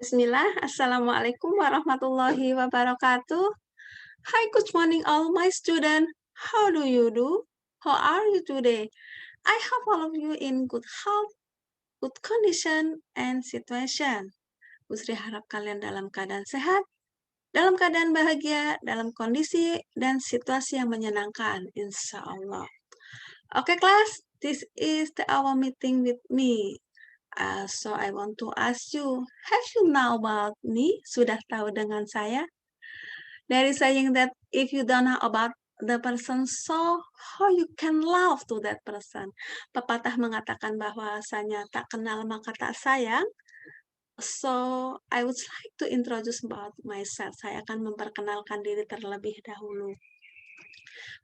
Bismillah, Assalamualaikum warahmatullahi wabarakatuh. Hi, good morning all my students. How do you do? How are you today? I hope all of you in good health, good condition, and situation. Usri harap kalian dalam keadaan sehat, dalam keadaan bahagia, dalam kondisi dan situasi yang menyenangkan, insya Allah. Okay, class, this is our meeting with me. So I want to ask you, have you know about me? Sudah tahu dengan saya? There is saying that if you don't know about the person, so how you can love to that person? Pepatah mengatakan bahwasanya tak kenal maka tak sayang. So I would like to introduce about myself. Saya akan memperkenalkan diri terlebih dahulu.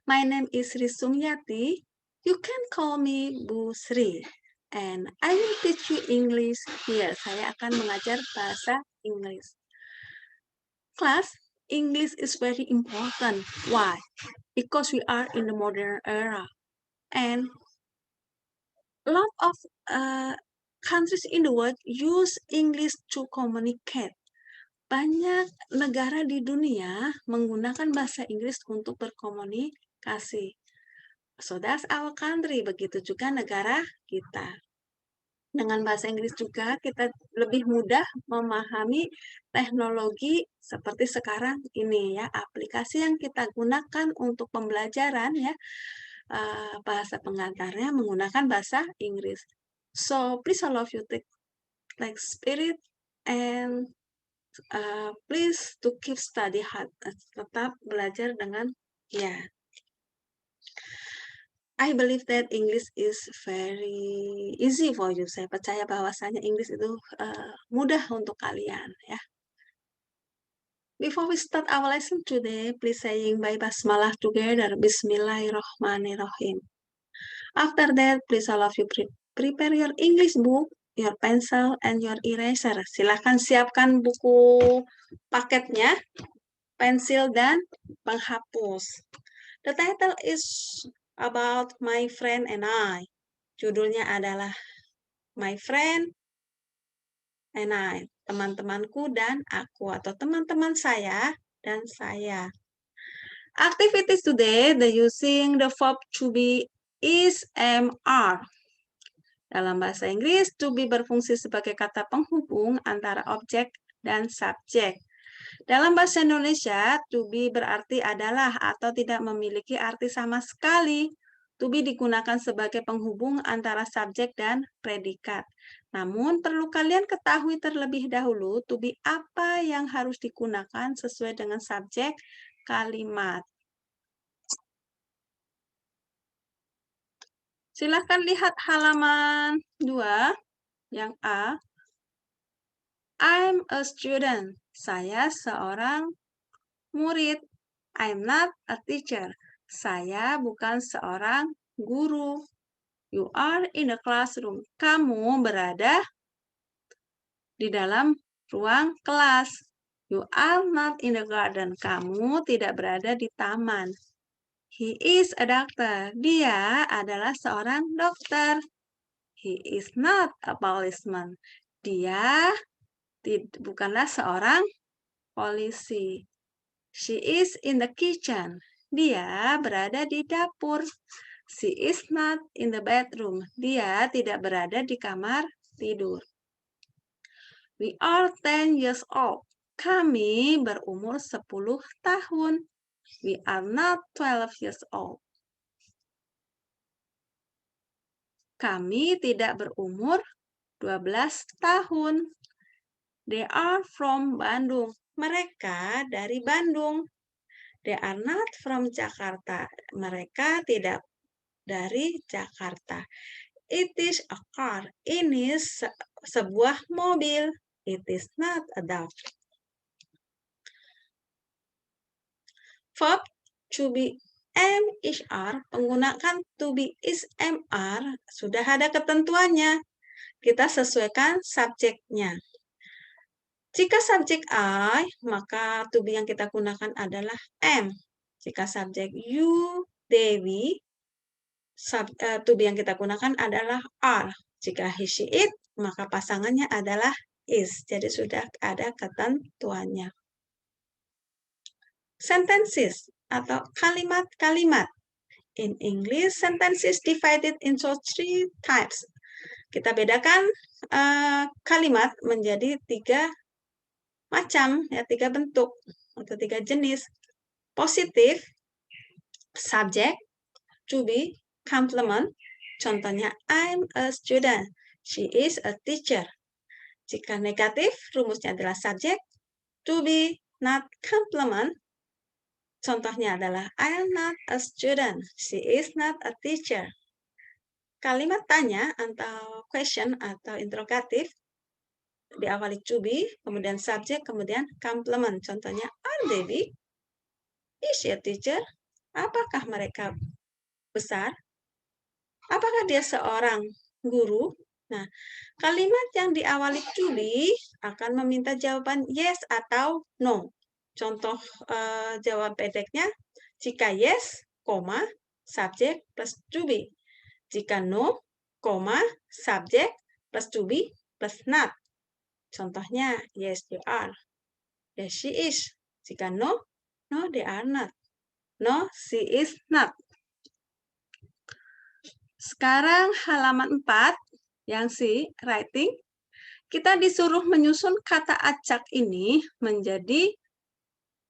My name is Sri Sumyati. You can call me Bu Sri. And I will teach you English here. Saya akan mengajar bahasa Inggris. Class, English is very important. Why? Because we are in the modern era. And a lot of countries in the world use English to communicate. Banyak negara di dunia menggunakan bahasa Inggris untuk berkomunikasi. So that's our country. Begitu juga negara kita. Dengan bahasa Inggris juga kita lebih mudah memahami teknologi seperti sekarang ini ya, aplikasi yang kita gunakan untuk pembelajaran ya, bahasa pengantarnya menggunakan bahasa Inggris. So please all of you take spirit and please to keep study hard, tetap belajar dengan ya. I believe that English is very easy for you. Saya percaya bahwasanya Inggris itu mudah untuk kalian ya. Before we start our lesson today, please saying by basmalah together. Bismillahirrahmanirrahim. After that, please all of you prepare your English book, your pencil, and your eraser. Silahkan siapkan buku paketnya, pensil dan penghapus. The title is about my friend and I. Judulnya adalah My Friend and I. Teman-temanku dan aku, atau teman-teman saya dan saya. Activities today, the using the verb to be is am, are. Dalam bahasa Inggris, to be berfungsi sebagai kata penghubung antara objek dan subjek. Dalam bahasa Indonesia, to be berarti adalah atau tidak memiliki arti sama sekali. To be digunakan sebagai penghubung antara subjek dan predikat. Namun, perlu kalian ketahui terlebih dahulu to be apa yang harus digunakan sesuai dengan subjek kalimat. Silahkan lihat halaman 2, yang A. I'm a student. Saya seorang murid. I'm not a teacher. Saya bukan seorang guru. You are in the classroom. Kamu berada di dalam ruang kelas. You are not in the garden. Kamu tidak berada di taman. He is a doctor. Dia adalah seorang dokter. He is not a policeman. Dia bukanlah seorang polisi. She is in the kitchen. Dia berada di dapur. She is not in the bedroom. Dia tidak berada di kamar tidur. We are 10 years old. Kami berumur 10 tahun. We are not 12 years old. Kami tidak berumur 12 tahun. They are from Bandung. Mereka dari Bandung. They are not from Jakarta. Mereka tidak dari Jakarta. It is a car. Ini sebuah mobil. It is not a dog. Verb to be am is are, menggunakan to be is am are, sudah ada ketentuannya. Kita sesuaikan subjeknya. Jika subjek I, maka to be yang kita gunakan adalah am. Jika subjek you, Dewi, to be yang kita gunakan adalah are. Jika he, she, it, maka pasangannya adalah is. Jadi sudah ada ketentuannya. Sentences atau kalimat-kalimat. In English, sentences divided into 3 types. Kita bedakan kalimat menjadi 3 macam, ya, 3 bentuk atau 3 jenis. Positif, subject, to be, complement. Contohnya, I'm a student. She is a teacher. Jika negatif, rumusnya adalah subject, to be, not complement. Contohnya adalah, I am not a student. She is not a teacher. Kalimat tanya atau question atau interrogatif diawali to be, kemudian subject, kemudian complement. Contohnya, are they big? Is she a teacher? Apakah mereka besar? Apakah dia seorang guru? Nah, kalimat yang diawali to be akan meminta jawaban yes atau no. Contoh jawab pendeknya, jika yes, koma, subject plus to be. Jika no, koma, subject plus to be plus not. Contohnya, yes, you are. Yes, she is. Jika no, no, they are not. No, she is not. Sekarang halaman 4, yang C, writing. Kita disuruh menyusun kata acak ini menjadi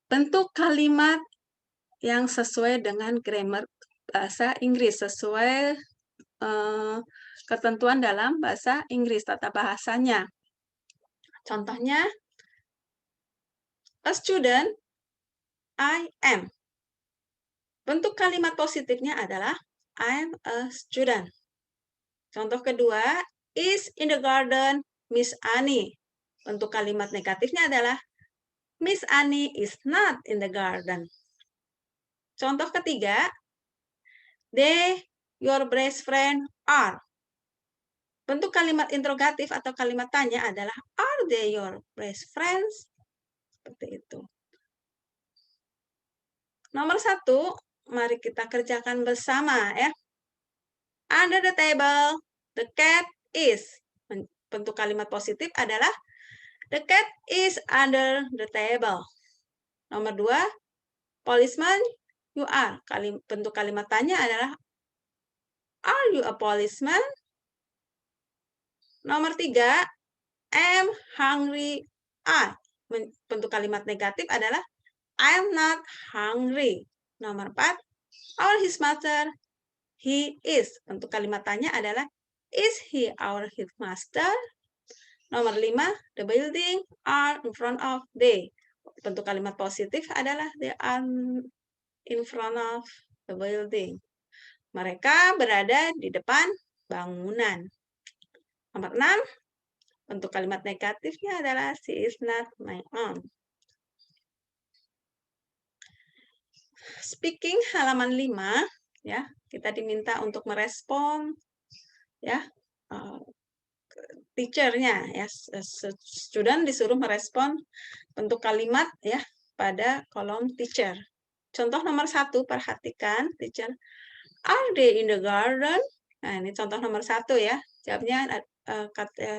bentuk kalimat yang sesuai dengan grammar bahasa Inggris, sesuai ketentuan dalam bahasa Inggris, tata bahasanya. Contohnya, a student, I am. Bentuk kalimat positifnya adalah I'm a student. Contoh kedua, is in the garden Miss Annie. Bentuk kalimat negatifnya adalah Miss Annie is not in the garden. Contoh ketiga, they, your best friend, are. Bentuk kalimat interrogatif atau kalimat tanya adalah are they your best friends? Seperti itu. Nomor 1, mari kita kerjakan bersama ya. Under the table, the cat is. Bentuk kalimat positif adalah the cat is under the table. Nomor 2, policeman, you are. Bentuk kalimat tanya adalah are you a policeman? Nomor 3, am hungry, I. Bentuk kalimat negatif adalah I'm not hungry. Nomor 4, our his master, he is. Bentuk kalimat tanya adalah is he our headmaster? Nomor 5, the building are in front of they. Bentuk kalimat positif adalah they are in front of the building. Mereka berada di depan bangunan. Nomor 6, bentuk kalimat negatifnya adalah she is not my own. Speaking halaman 5, ya, kita diminta untuk merespon ya teachernya ya, student disuruh merespon bentuk kalimat ya pada kolom teacher. Contoh nomor 1, perhatikan teacher, are they in the garden? Nah, ini contoh nomor 1 ya. Jawabnya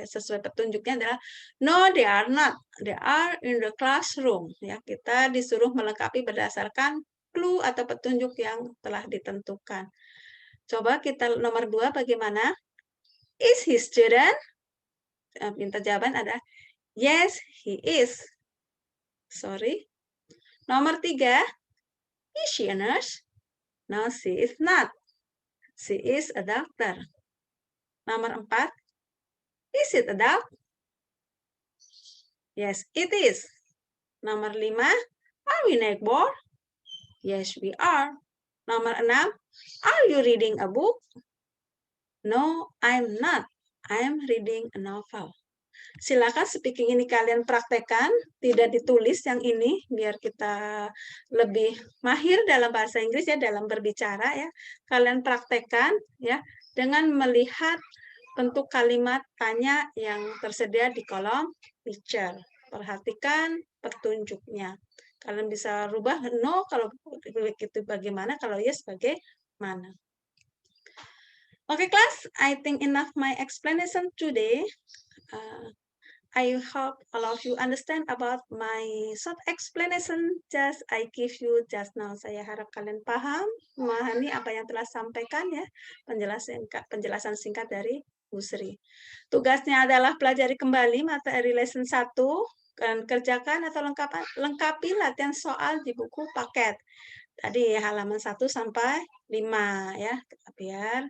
sesuai petunjuknya adalah no, they are not. They are in the classroom. Ya, kita disuruh melengkapi berdasarkan clue atau petunjuk yang telah ditentukan. Coba kita nomor 2 bagaimana? Is he student? Minta jawaban adalah yes, he is. Sorry. Nomor 3, is she a nurse? No, she is not. She is a doctor. Nomor 4, is it a dog? Yes, it is. Nomor 5, are we neighbor? Yes, we are. Nomor 6, are you reading a book? No, I'm not. I'm reading a novel. Silakan speaking ini kalian praktekkan, tidak ditulis yang ini, biar kita lebih mahir dalam bahasa Inggris ya, dalam berbicara ya. Kalian praktekkan ya, dengan melihat bentuk kalimat tanya yang tersedia di kolom teacher. Perhatikan petunjuknya. Kalian bisa rubah no kalau begitu bagaimana, kalau yes bagaimana. Okay, class, I think enough my explanation today. I hope all of you understand about my short explanation just I give you just now. Saya harap kalian paham, memahami apa yang telah sampaikan ya, penjelasan singkat dari Bu Sri. Tugasnya adalah pelajari kembali materi lesson 1 dan kerjakan atau lengkapi latihan soal di buku paket. Tadi halaman 1 sampai 5 ya, biar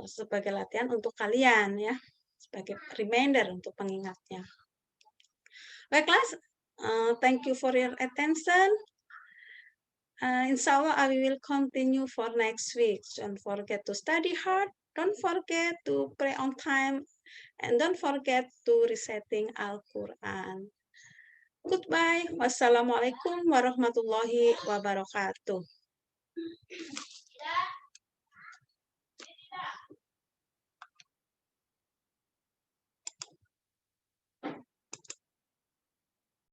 sebagai latihan untuk kalian ya, sebagai reminder untuk pengingatnya. Baiklah, thank you for your attention. Inshallah, I will continue for next week. Don't forget to study hard. Don't forget to pray on time. And don't forget to reciting Al-Quran. Goodbye. Wassalamualaikum warahmatullahi wabarakatuh.